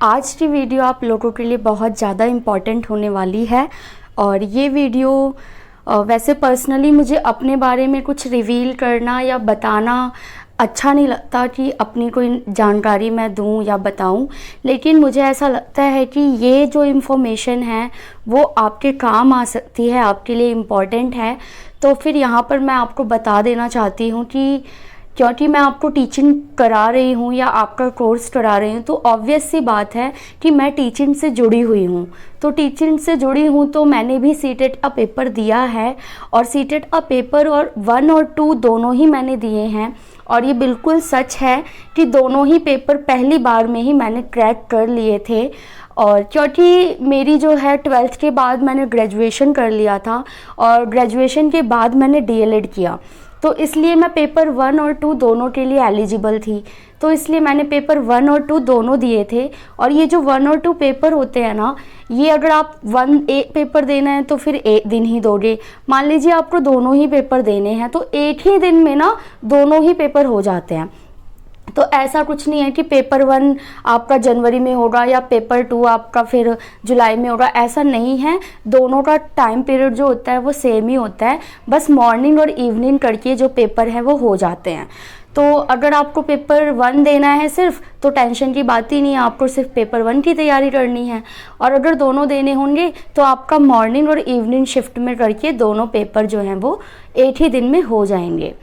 आज की वीडियो आप लोगों के लिए बहुत ज़्यादा इम्पॉर्टेंट होने वाली है। और ये वीडियो वैसे पर्सनली मुझे अपने बारे में कुछ रिवील करना या बताना अच्छा नहीं लगता कि अपनी कोई जानकारी मैं दूं या बताऊं, लेकिन मुझे ऐसा लगता है कि ये जो इन्फॉर्मेशन है वो आपके काम आ सकती है, आपके लिए इम्पॉर्टेंट है। तो फिर यहाँ पर मैं आपको बता देना चाहती हूँ कि क्योंकि मैं आपको टीचिंग करा रही हूँ या आपका कोर्स करा रही हूँ, तो ऑब्वियस सी बात है कि मैं टीचिंग से जुड़ी हुई हूँ। तो टीचिंग से जुड़ी हूँ तो मैंने भी सीटेट अ पेपर दिया है, और सीटेट अ पेपर और 1 और 2 दोनों ही मैंने दिए हैं। और ये बिल्कुल सच है कि दोनों ही पेपर पहली बार में ही मैंने क्रैक कर लिए थे। और क्योंकि मेरी जो है 12th के बाद मैंने ग्रेजुएशन कर लिया था, और ग्रेजुएशन के बाद मैंने डीएलएड किया, तो इसलिए मैं पेपर 1 और 2 दोनों के लिए एलिजिबल थी। तो इसलिए मैंने पेपर 1 और 2 दोनों दिए थे। और ये जो 1 और 2 पेपर होते हैं ना, ये अगर आप 1 पेपर देना है तो फिर एक दिन ही दोगे। मान लीजिए आपको दोनों ही पेपर देने हैं तो एक ही दिन में ना दोनों ही पेपर हो जाते हैं। तो ऐसा कुछ नहीं है कि पेपर 1 आपका जनवरी में होगा या पेपर 2 आपका फिर जुलाई में होगा, ऐसा नहीं है। दोनों का टाइम पीरियड जो होता है वो सेम ही होता है, बस मॉर्निंग और इवनिंग करके जो पेपर है वो हो जाते हैं। तो अगर आपको पेपर 1 देना है सिर्फ, तो टेंशन की बात ही नहीं है, आपको सिर्फ पेपर 1 की तैयारी करनी है। और अगर दोनों देने होंगे तो आपका मॉर्निंग और इवनिंग शिफ्ट में करके दोनों पेपर जो हैं वो एक ही दिन में हो जाएंगे।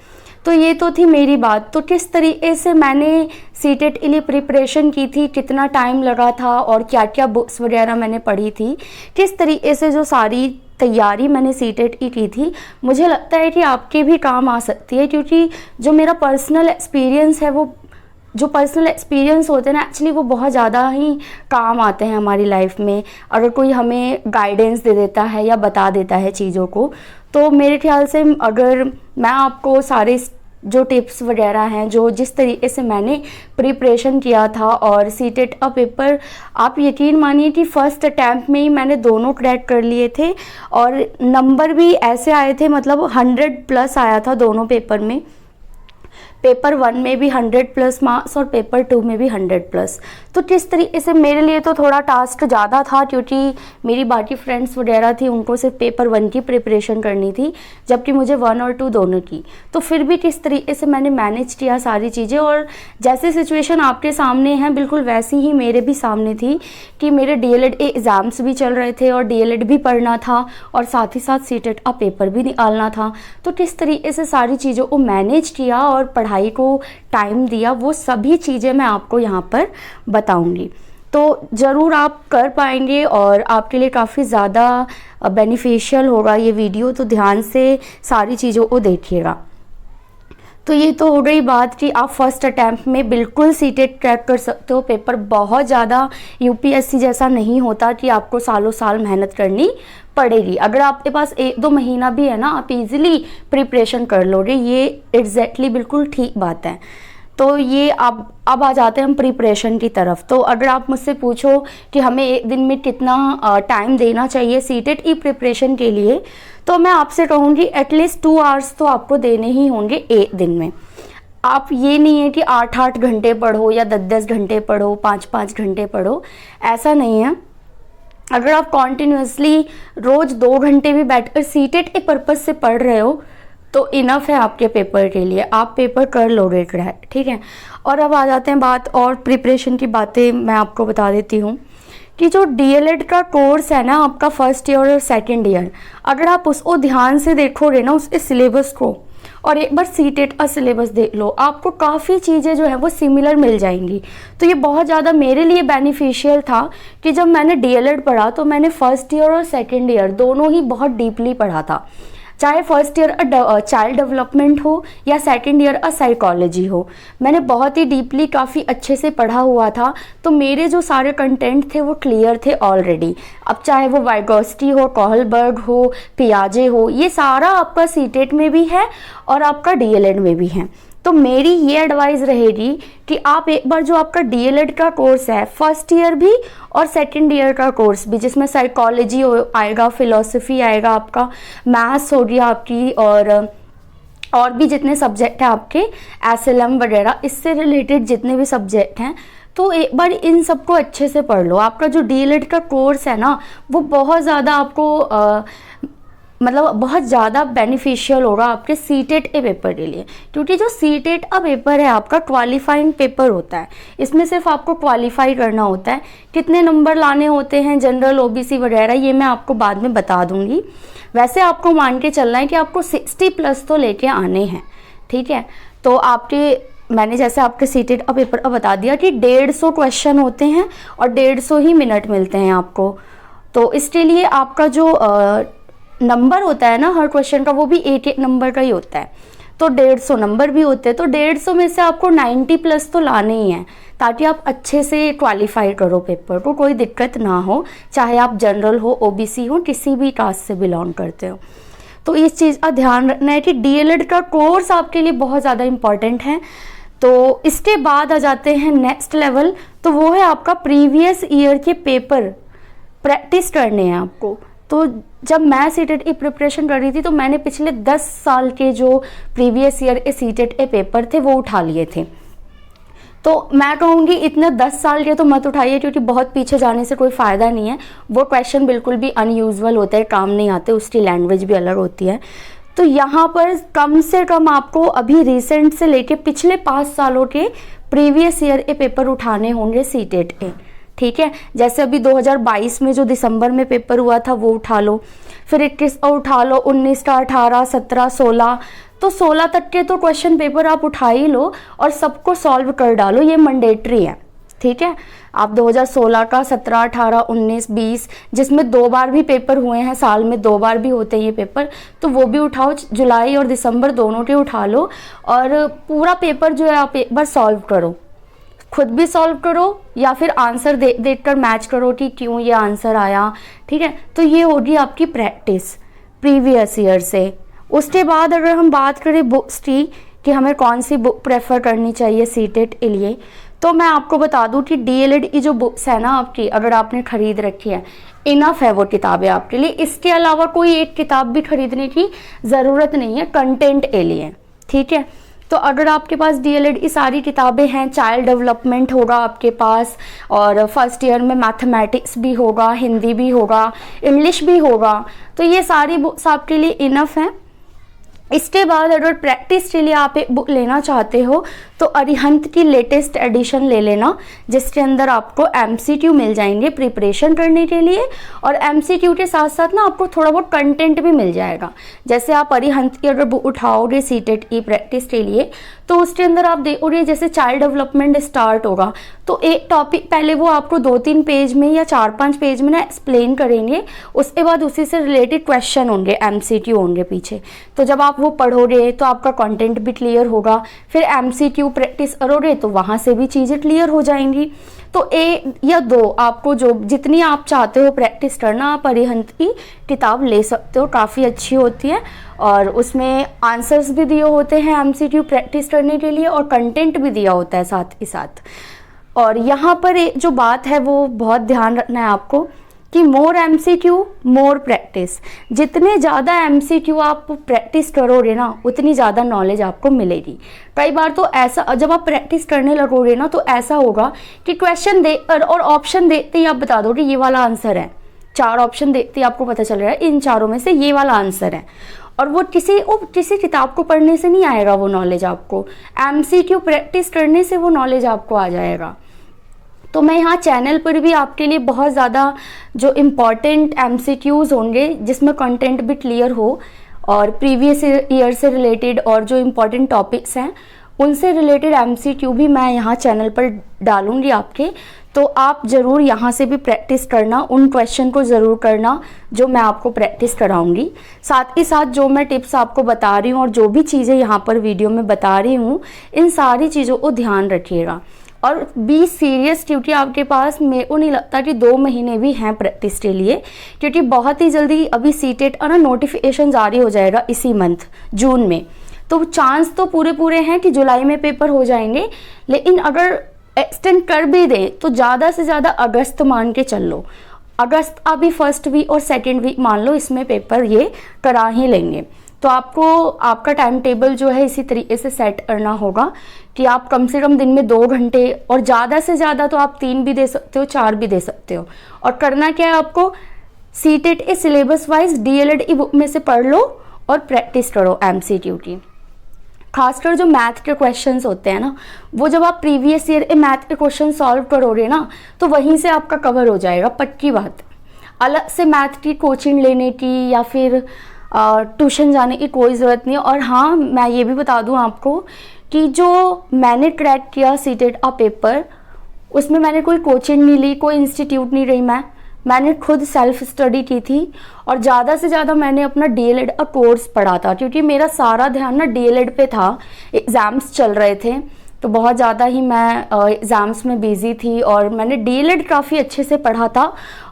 तो ये तो थी मेरी बात। तो किस तरीके से मैंने सीटेट के लिए प्रिपरेशन की थी, कितना टाइम लगा था और क्या क्या बुक्स वगैरह मैंने पढ़ी थी, किस तरीके से जो सारी तैयारी मैंने सीटेट की थी, मुझे लगता है कि आपके भी काम आ सकती है। क्योंकि जो मेरा पर्सनल एक्सपीरियंस है, वो जो पर्सनल एक्सपीरियंस होते हैं ना, एक्चुअली वो बहुत ज़्यादा ही काम आते हैं हमारी लाइफ में। अगर कोई हमें गाइडेंस दे देता है या बता देता है चीज़ों को, तो मेरे ख्याल से अगर मैं आपको सारे जो टिप्स वगैरह हैं, जो जिस तरीके से मैंने प्रिपरेशन किया था और सीटेट अ पेपर, आप यकीन मानिए कि फर्स्ट अटैम्प्ट में ही मैंने दोनों क्रैक कर लिए थे। और नंबर भी ऐसे आए थे, मतलब 100+ आया था दोनों पेपर में। पेपर 1 में भी 100+ मार्क्स और पेपर 2 में भी 100+। तो किस तरीके से मेरे लिए तो थोड़ा टास्क ज़्यादा था, क्योंकि मेरी बाकी फ्रेंड्स वगैरह थी, उनको सिर्फ पेपर 1 की प्रिपरेशन करनी थी, जबकि मुझे 1 और 2 दोनों की। तो फिर भी किस तरीके से मैंने मैनेज किया सारी चीज़ें, और जैसी सिचुएशन आपके सामने है बिल्कुल वैसी ही मेरे भी सामने थी कि मेरे डीएलएड एग्ज़ाम्स भी चल रहे थे और डीएलएड भी पढ़ना था और साथ ही साथ सीटेट अ पेपर भी निकालना था। तो किस तरीके से सारी चीज़ों को मैनेज किया और पढ़ाई को टाइम दिया, वो सभी चीज़ें मैं आपको यहाँ पर बताऊंगी। तो ज़रूर आप कर पाएंगे और आपके लिए काफ़ी ज़्यादा बेनिफिशियल होगा ये वीडियो। तो ध्यान से सारी चीज़ों को देखिएगा। तो ये तो हो गई बात कि आप फर्स्ट अटैम्प्ट में बिल्कुल सीटेट क्रैक कर सकते हो। पेपर बहुत ज़्यादा यूपीएससी जैसा नहीं होता कि आपको सालों साल मेहनत करनी पड़ेगी। अगर आपके पास 1-2 महीना भी है ना, आप इजीली प्रिपरेशन कर लोगे, ये एग्जैक्टली बिल्कुल ठीक बात है। तो ये अब आ जाते हैं हम प्रिपरेशन की तरफ। तो अगर आप मुझसे पूछो कि हमें एक दिन में कितना टाइम देना चाहिए सीटेट की प्रिपरेशन के लिए, तो मैं आपसे कहूँगी एटलीस्ट 2 आवर्स तो आपको देने ही होंगे एक दिन में। आप ये नहीं है कि 8-8 घंटे पढ़ो या 10-10 घंटे पढ़ो, 5-5 घंटे पढ़ो, ऐसा नहीं है। अगर आप कॉन्टिन्यूसली रोज़ 2 घंटे भी बैठकर सीटेट के पर्पज़ से पढ़ रहे हो तो इनफ है आपके पेपर के लिए, आप पेपर कर लोगे क्रैक, ठीक है। और अब आ जाते हैं बात और प्रिपरेशन की बातें मैं आपको बता देती हूँ कि जो डीएलएड का कोर्स है ना आपका, फर्स्ट ईयर और सेकंड ईयर, अगर आप उसको ध्यान से देखोगे ना, उसके सिलेबस को, और एक बार सीटेट का सिलेबस देख लो, आपको काफ़ी चीज़ें जो है वो सिमिलर मिल जाएंगी। तो ये बहुत ज़्यादा मेरे लिए बेनिफिशियल था कि जब मैंने डीएलएड पढ़ा तो मैंने फर्स्ट ईयर और सेकंड ईयर दोनों ही बहुत डीपली पढ़ा था। चाहे फर्स्ट ईयर चाइल्ड डेवलपमेंट हो या सेकंड ईयर साइकोलॉजी हो, मैंने बहुत ही डीपली काफ़ी अच्छे से पढ़ा हुआ था। तो मेरे जो सारे कंटेंट थे वो क्लियर थे ऑलरेडी। अब चाहे वो वाइगोस्की हो, कोहलबर्ग हो, पियाजे हो, ये सारा आपका सीटेट में भी है और आपका डीएलएड में भी है। तो मेरी ये एडवाइस रहेगी कि आप एक बार जो आपका डीएलएड का कोर्स है, फर्स्ट ईयर भी और सेकंड ईयर का कोर्स भी, जिसमें साइकोलॉजी आएगा, फिलॉसफी आएगा, आपका मैथ्स हो गया आपकी, और भी जितने सब्जेक्ट हैं आपके एसएलएम वगैरह, इससे रिलेटेड जितने भी सब्जेक्ट हैं, तो एक बार इन सबको अच्छे से पढ़ लो। आपका जो डीएलएड का कोर्स है ना, वो बहुत ज़्यादा आपको मतलब बहुत ज़्यादा बेनिफिशियल होगा आपके सीटेट ए पेपर के लिए, क्योंकि जो सीटेट का पेपर है आपका क्वालिफाइंग पेपर होता है। इसमें सिर्फ आपको क्वालिफाई करना होता है। कितने नंबर लाने होते हैं जनरल, ओबीसी वगैरह, ये मैं आपको बाद में बता दूंगी। वैसे आपको मान के चलना है कि आपको 60+ तो लेके आने हैं, ठीक है। तो मैंने जैसे आपके सीटेट का पेपर का बता दिया कि 150 क्वेश्चन होते हैं और 150 ही मिनट मिलते हैं आपको। तो इसके लिए आपका जो नंबर होता है ना हर क्वेश्चन का, वो भी एक नंबर का ही होता है। तो 150 नंबर भी होते हैं। तो 150 में से आपको 90+ तो लाने ही हैं, ताकि आप अच्छे से क्वालिफाई करो पेपर को, कोई दिक्कत ना हो, चाहे आप जनरल हो, ओबीसी हो, किसी भी कास्ट से बिलोंग करते हो। तो इस चीज़ का ध्यान रखना है कि डीएलएड का कोर्स आपके लिए बहुत ज़्यादा इम्पॉर्टेंट है। तो इसके बाद आ जाते हैं नेक्स्ट लेवल, तो वो है आपका प्रीवियस ईयर के पेपर प्रैक्टिस करने हैं आपको। तो जब मैं सीटेट की प्रिपरेशन कर रही थी तो मैंने पिछले 10 साल के जो प्रीवियस ईयर के सीटेट के पेपर थे वो उठा लिए थे। तो मैं कहूँगी इतने 10 साल के तो मत उठाइए, क्योंकि बहुत पीछे जाने से कोई फ़ायदा नहीं है। वो क्वेश्चन बिल्कुल भी अनयूजुअल होते हैं, काम नहीं आते, उसकी लैंग्वेज भी अलग होती है। तो यहाँ पर कम से कम आपको अभी रिसेंट से लेके पिछले 5 सालों के प्रीवियस ईयर के पेपर उठाने होंगे सीटेट के, ठीक है। जैसे अभी 2022 में जो दिसंबर में पेपर हुआ था वो उठा लो, फिर 21 का उठा लो, 19 का, 18, 17, 16, तो 16 तक के तो क्वेश्चन पेपर आप उठा ही लो और सबको सॉल्व कर डालो, ये मैंडेटरी है, ठीक है। आप 2016 का, 17, 18, 19, 20 जिसमें 2 बार भी पेपर हुए हैं, साल में 2 बार भी होते हैं ये पेपर, तो वो भी उठाओ, जुलाई और दिसंबर दोनों के उठा लो और पूरा पेपर जो है आप एक बार सॉल्व करो, खुद भी सॉल्व करो या फिर आंसर देख कर मैच करो कि क्यों ये आंसर आया, ठीक है। तो ये होगी आपकी प्रैक्टिस प्रीवियस ईयर से। उसके बाद अगर हम बात करें बुक्स की कि हमें कौन सी बुक प्रेफर करनी चाहिए सीटेट के लिए, तो मैं आपको बता दूं कि डीएलएड की जो बुक्स है ना आपकी, अगर आपने खरीद रखी है, इनफ है वो किताबें आपके लिए। इसके अलावा कोई एक किताब भी खरीदने की ज़रूरत नहीं है कंटेंट के लिए, ठीक है। तो अगर आपके पास डीएलएड की सारी किताबें हैं, चाइल्ड डेवलपमेंट होगा आपके पास, और फर्स्ट ईयर में मैथमेटिक्स भी होगा, हिंदी भी होगा, इंग्लिश भी होगा, तो ये सारी बुक्स आपके लिए इनफ हैं। इसके बाद अगर प्रैक्टिस के लिए आप एक बुक लेना चाहते हो तो अरिहंत की लेटेस्ट एडिशन ले लेना, जिसके अंदर आपको एमसीक्यू मिल जाएंगे प्रिपरेशन करने के लिए, और एमसीक्यू के साथ साथ ना आपको थोड़ा बहुत कंटेंट भी मिल जाएगा। जैसे आप अरिहंत की अगर बुक उठाओगे सीटेट की प्रैक्टिस के लिए, तो उसके अंदर आप देखोगे जैसे चाइल्ड डेवलपमेंट स्टार्ट होगा तो एक टॉपिक पहले वो आपको 2-3 पेज में या 4-5 पेज में ना एक्सप्लेन करेंगे, उसके बाद उसी से रिलेटेड क्वेश्चन होंगे, एमसीक्यू होंगे पीछे। तो जब आप वो पढ़ोगे तो आपका कंटेंट भी क्लियर होगा, फिर एमसीक्यू प्रैक्टिस करोगे तो वहाँ से भी चीज़ें क्लियर हो जाएंगी। तो 1 या 2 आपको जो जितनी आप चाहते हो प्रैक्टिस करना, आप अरिहंत की किताब ले सकते हो, काफ़ी अच्छी होती है और उसमें आंसर्स भी दिए होते हैं एमसीक्यू प्रैक्टिस करने के लिए और कंटेंट भी दिया होता है साथ ही साथ। और यहाँ पर एक जो बात है वो बहुत ध्यान रखना है आपको कि मोर एमसीक्यू मोर प्रैक्टिस। जितने ज़्यादा एमसीक्यू आप प्रैक्टिस करोगे ना उतनी ज़्यादा नॉलेज आपको मिलेगी। कई बार तो ऐसा जब आप प्रैक्टिस करने लगोगे ना तो ऐसा होगा कि क्वेश्चन देखकर और ऑप्शन देखते ही आप बता दोगे ये वाला आंसर है। 4 ऑप्शन देखते ही आपको पता चल रहा है इन चारों में से ये वाला आंसर है, और वो किसी किताब को पढ़ने से नहीं आएगा वो नॉलेज आपको, एमसीक्यू प्रैक्टिस करने से वो नॉलेज आपको आ जाएगा। तो मैं यहाँ चैनल पर भी आपके लिए बहुत ज़्यादा जो इम्पॉर्टेंट एमसीक्यूज़ होंगे जिसमें कंटेंट भी क्लियर हो और प्रीवियस ईयर से रिलेटेड और जो इम्पॉर्टेंट टॉपिक्स हैं उनसे रिलेटेड एमसीक्यू भी मैं यहाँ चैनल पर डालूंगी आपके। तो आप ज़रूर यहाँ से भी प्रैक्टिस करना, उन क्वेश्चन को ज़रूर करना जो मैं आपको प्रैक्टिस कराऊंगी। साथ ही साथ जो मैं टिप्स आपको बता रही हूँ और जो भी चीज़ें यहाँ पर वीडियो में बता रही हूँ इन सारी चीज़ों को ध्यान रखिएगा और बी सीरियस, क्योंकि आपके पास मेरे को नहीं लगता कि 2 महीने भी हैं प्रैक्टिस के लिए, क्योंकि बहुत ही जल्दी अभी सीटेट का ना नोटिफिकेशन जारी हो जाएगा इसी मंथ जून में। तो चांस तो पूरे हैं कि जुलाई में पेपर हो जाएंगे, लेकिन अगर एक्सटेंड कर भी दें तो ज़्यादा से ज़्यादा अगस्त मान के चल लो। अगस्त अभी फर्स्ट वीक और सेकेंड वीक मान लो, इसमें पेपर ये करा ही लेंगे। तो आपको आपका टाइम टेबल जो है इसी तरीके से सेट करना होगा कि आप कम से कम दिन में 2 घंटे, और ज़्यादा से ज़्यादा तो आप 3 भी दे सकते हो, 4 भी दे सकते हो। और करना क्या है आपको, सीटेट ए syllabus wise DElEd e book में से पढ़ लो और प्रैक्टिस करो एमसीक्यू की। खासकर जो मैथ के क्वेश्चंस होते हैं ना, वो जब आप प्रीवियस ईयर मैथ के क्वेश्चन सॉल्व करोगे ना, तो वहीं से आपका कवर हो जाएगा, पक्की बात। अलग से मैथ की कोचिंग लेने की या फिर ट्यूशन जाने की कोई ज़रूरत नहीं है। और हाँ, मैं ये भी बता दूं आपको कि जो मैंने क्रैक किया सीटेट का पेपर, उसमें मैंने कोई कोचिंग नहीं ली, कोई इंस्टीट्यूट नहीं रही, मैंने खुद सेल्फ स्टडी की थी। और ज़्यादा से ज़्यादा मैंने अपना डीएलएड का कोर्स पढ़ा था, क्योंकि मेरा सारा ध्यान ना डीएलएड पे था। एग्ज़ाम्स चल रहे थे तो बहुत ज़्यादा ही मैं एग्ज़ाम्स में बिज़ी थी, और मैंने डीएलएड काफ़ी अच्छे से पढ़ा था।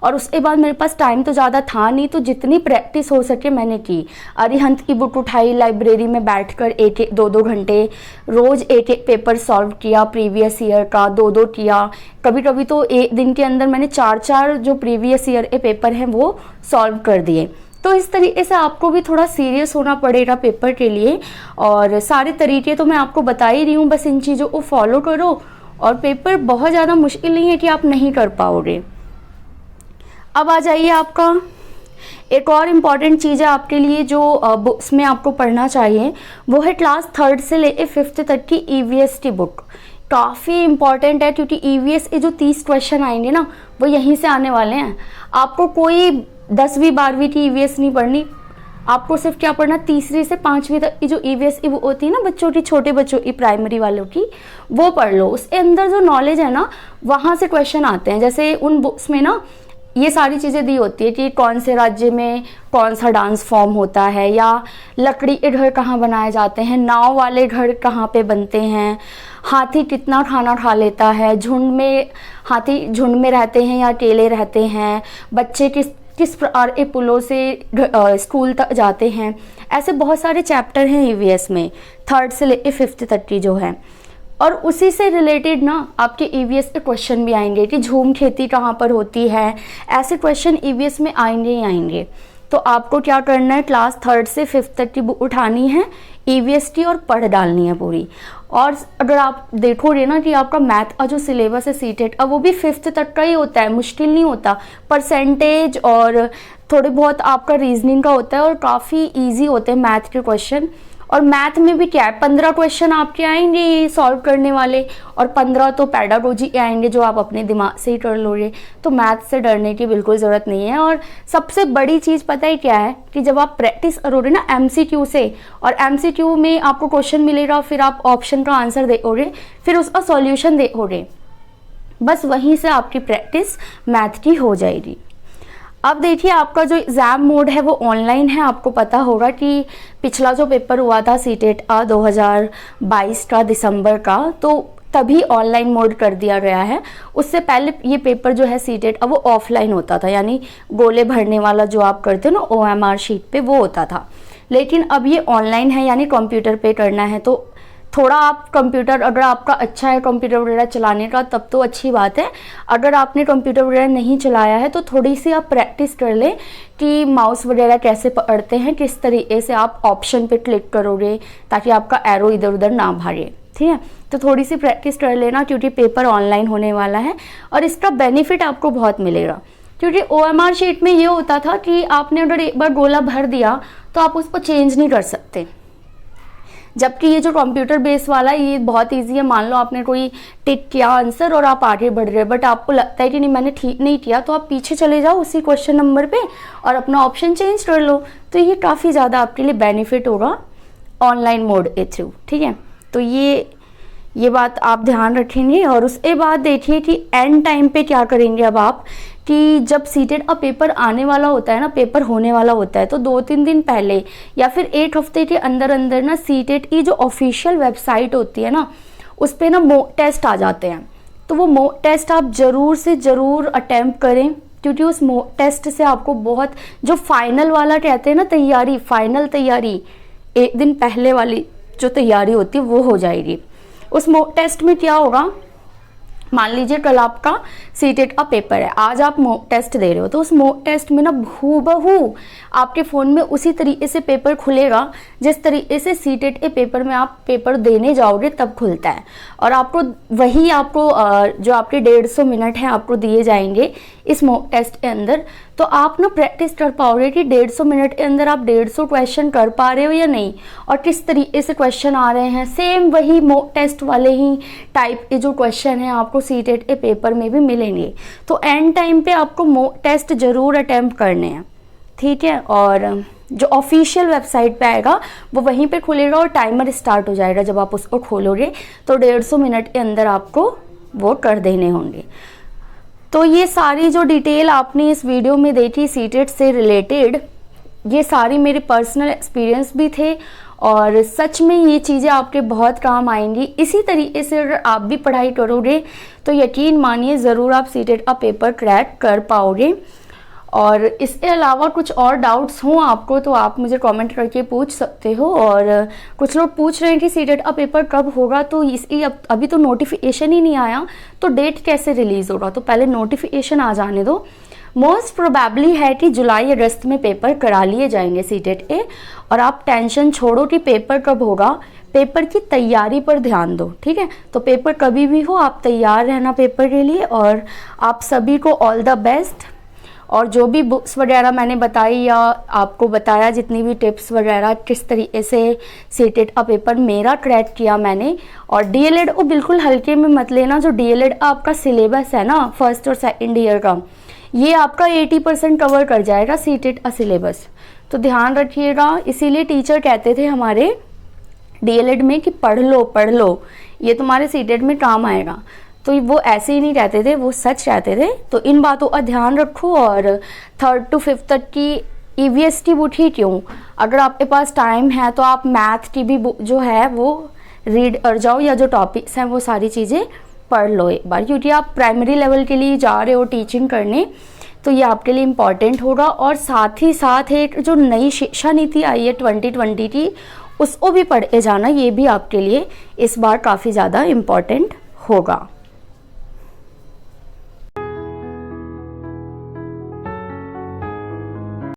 और उसके बाद मेरे पास टाइम तो ज़्यादा था नहीं, तो जितनी प्रैक्टिस हो सके मैंने की। अरिहंत की बुक उठाई, लाइब्रेरी में बैठकर 1-2 घंटे रोज़ एक पेपर सॉल्व किया, प्रीवियस ईयर का 2 किया। कभी कभी तो एक दिन के अंदर मैंने 4 जो प्रीवियस ईयर के पेपर हैं वो सॉल्व कर दिए। तो इस तरीके से आपको भी थोड़ा सीरियस होना पड़ेगा पेपर के लिए। और सारे तरीके तो मैं आपको बता ही रही हूँ, बस इन चीज़ों को फॉलो करो और पेपर बहुत ज़्यादा मुश्किल नहीं है कि आप नहीं कर पाओगे। अब आ जाइए, आपका एक और इम्पॉर्टेंट चीज़ है आपके लिए जो बुक्स में आपको पढ़ना चाहिए, वो है क्लास 3rd से लेकर 5th तक की ईवीएस की बुक। काफ़ी इम्पॉर्टेंट है, क्योंकि ईवीएस के जो 30 क्वेश्चन आएंगे ना, वो यहीं से आने वाले हैं। आपको कोई 10वीं 12वीं की ईवीएस नहीं पढ़नी, आपको सिर्फ क्या पढ़ना, 3री से 5वीं तक की जो ईवीएस की वो होती है ना बच्चों की, छोटे बच्चों की, प्राइमरी वालों की, वो पढ़ लो। उसके अंदर जो नॉलेज है ना, वहाँ से क्वेश्चन आते हैं। जैसे उन बुक्स में ना ये सारी चीज़ें दी होती है कि कौन से राज्य में कौन सा डांस फॉर्म होता है, या लकड़ी के घर कहाँ बनाए जाते हैं, नाव वाले घर कहाँ पे बनते हैं, हाथी कितना खाना खा लेता है, हाथी झुंड में रहते हैं या अकेले रहते हैं, बच्चे किस प्रकार के पुलों से स्कूल तक जाते हैं। ऐसे बहुत सारे चैप्टर हैं ईवीएस में, 3rd से लेकर 5th तक की जो है। और उसी से रिलेटेड ना आपके ईवीएस के क्वेश्चन भी आएंगे कि झूम खेती कहाँ पर होती है, ऐसे क्वेश्चन ईवीएस में आएंगे ही आएंगे। तो आपको क्या करना है, क्लास 3rd से 5th तक की बुक उठानी है ईवीएस की और पढ़ डालनी है पूरी। और अगर आप देखोगे ना कि आपका मैथ का जो सिलेबस है सीटेट का, वो भी 5th तक का ही होता है, मुश्किल नहीं होता। परसेंटेज और थोड़े बहुत आपका रीजनिंग का होता है, और काफ़ी ईजी होते हैं मैथ के क्वेश्चन। और मैथ में भी क्या है, 15 क्वेश्चन आपके आएंगे ये सॉल्व करने वाले, और 15 तो पैडागोजी के आएंगे जो आप अपने दिमाग से ही कर लोगे। तो मैथ से डरने की बिल्कुल ज़रूरत नहीं है। और सबसे बड़ी चीज़ पता है क्या है, कि जब आप प्रैक्टिस करोगे ना एमसीक्यू से, और एमसीक्यू में आपको क्वेश्चन मिलेगा, फिर आप ऑप्शन का आंसर देखोगे, फिर उसका सॉल्यूशन देखोगे, बस वहीं से आपकी प्रैक्टिस मैथ की हो जाएगी। अब देखिए, आपका जो एग्ज़ाम मोड है वो ऑनलाइन है। आपको पता होगा कि पिछला जो पेपर हुआ था सीटेट का 2022 का दिसंबर का, तो तभी ऑनलाइन मोड कर दिया गया है। उससे पहले ये पेपर जो है सीटेट का वो ऑफलाइन होता था, यानी गोले भरने वाला जो आप करते हो ना OMR शीट पे, वो होता था। लेकिन अब ये ऑनलाइन है, यानी कंप्यूटर पे करना है। तो थोड़ा आप कंप्यूटर, अगर आपका अच्छा है कंप्यूटर वगैरह चलाने का, तब तो अच्छी बात है। अगर आपने कंप्यूटर वगैरह नहीं चलाया है तो थोड़ी सी आप प्रैक्टिस कर लें कि माउस वगैरह कैसे पकड़ते हैं, किस तरीके से आप ऑप्शन पे क्लिक करोगे ताकि आपका एरो इधर उधर ना भागे, ठीक है। तो थोड़ी सी प्रैक्टिस कर लेना, क्योंकि पेपर ऑनलाइन होने वाला है और इसका बेनिफिट आपको बहुत मिलेगा। क्योंकि OMR शीट में ये होता था कि आपने अगर एक बार गोला भर दिया तो आप उसको चेंज नहीं कर सकते, जबकि ये जो कंप्यूटर बेस वाला है ये बहुत इजी है। मान लो आपने कोई टिक किया आंसर और आप आगे बढ़ रहे, बट आपको लगता है कि नहीं मैंने ठीक नहीं किया, तो आप पीछे चले जाओ उसी क्वेश्चन नंबर पे और अपना ऑप्शन चेंज कर लो। तो ये काफ़ी ज़्यादा आपके लिए बेनिफिट होगा ऑनलाइन मोड के थ्रू, ठीक है। तो ये बात आप ध्यान रखेंगे। और उसके बाद देखिए कि एंड टाइम पे क्या करेंगे अब आप, कि जब सीटेट का पेपर आने वाला होता है ना, पेपर होने वाला होता है, तो 2-3 दिन पहले या फिर 1 हफ्ते के अंदर अंदर ना सीटेट की जो ऑफिशियल वेबसाइट होती है ना, उस पर ना मॉक टेस्ट आ जाते हैं। तो वो मॉक टेस्ट आप ज़रूर से ज़रूर अटैम्प्ट करें, क्योंकि उस मॉक टेस्ट से आपको बहुत, जो फाइनल वाला कहते हैं ना तैयारी, फाइनल तैयारी, 1 दिन पहले वाली जो तैयारी होती है वो हो जाएगी। उस मॉक टेस्ट में क्या होगा मान लीजिए कल आपका सीटेट का पेपर है, आज आप मॉक टेस्ट दे रहे हो, तो उस मॉक टेस्ट में ना हूबहू आपके फ़ोन में उसी तरीके से पेपर खुलेगा जिस तरीके से सीटेट के पेपर में आप पेपर देने जाओगे तब खुलता है। और आपको जो आपके 150 मिनट हैं आपको दिए जाएंगे इस मॉक टेस्ट के अंदर, तो आप ना प्रैक्टिस कर पाओगे कि 150 मिनट के अंदर आप 150 क्वेश्चन कर पा रहे हो या नहीं, और किस तरीके से क्वेश्चन आ रहे हैं। सेम वही मॉक टेस्ट वाले ही टाइप के जो क्वेश्चन हैं आपको सीटेट के पेपर में भी मिलेंगे। तो एंड टाइम पे आपको मॉक टेस्ट जरूर अटेम्प्ट करने हैं, ठीक है। और जो ऑफिशियल वेबसाइट पे आएगा वो वहीं पे खुलेगा और टाइमर स्टार्ट हो जाएगा। जब आप उसको खोलोगे तो 150 मिनट के अंदर आपको वो कर देने होंगे। तो ये सारी जो डिटेल आपने इस वीडियो में देखी सीटेट से रिलेटेड, ये सारी मेरे पर्सनल एक्सपीरियंस भी थे और सच में ये चीज़ें आपके बहुत काम आएंगी। इसी तरीके से अगर आप भी पढ़ाई करोगे तो यकीन मानिए ज़रूर आप सीटेट का पेपर क्रैक कर पाओगे। और इसके अलावा कुछ और डाउट्स हों आपको तो आप मुझे कमेंट करके पूछ सकते हो। और कुछ लोग पूछ रहे हैं कि सीटेट का पेपर कब होगा, तो इसकी अभी तो नोटिफिकेशन ही नहीं आया, तो डेट कैसे रिलीज़ होगा। तो पहले नोटिफिकेशन आ जाने दो। मोस्ट प्रोबेबली है कि जुलाई अगस्त में पेपर करा लिए जाएंगे सीटेट के। और आप टेंशन छोड़ो कि पेपर कब होगा, पेपर की तैयारी पर ध्यान दो, ठीक है। तो पेपर कभी भी हो आप तैयार रहना पेपर के लिए। और आप सभी को ऑल द बेस्ट। और जो भी बुक्स वगैरह मैंने बताई या आपको बताया, जितनी भी टिप्स वगैरह किस तरीके से सीटेट का पेपर मेरा क्रैक किया मैंने। और डीएलएड को बिल्कुल हल्के में मत लेना। जो डीएलएड आपका सिलेबस है ना फर्स्ट और सेकंड ईयर का, ये आपका 80% कवर कर जाएगा सीटेट का सिलेबस। तो ध्यान रखिएगा। इसीलिए टीचर कहते थे हमारे डीएलएड में कि पढ़ लो, ये तुम्हारे सीटेट में काम आएगा। तो वो ऐसे ही नहीं कहते थे, वो सच कहते थे। तो इन बातों का ध्यान रखो। और 3rd to 5th तक की ईवीएस की बुक ही क्यों, अगर आपके पास टाइम है तो आप मैथ की भी बुक जो है वो रीड कर जाओ, या जो टॉपिक्स हैं वो सारी चीज़ें पढ़ लो एक बार, क्योंकि आप प्राइमरी लेवल के लिए जा रहे हो टीचिंग करने, तो ये आपके लिए इम्पॉर्टेंट होगा। और साथ ही साथ एक जो नई शिक्षा नीति आई है 2020 की, उसको भी पढ़ के जाना, ये भी आपके लिए इस बार काफ़ी ज़्यादा इम्पॉर्टेंट होगा।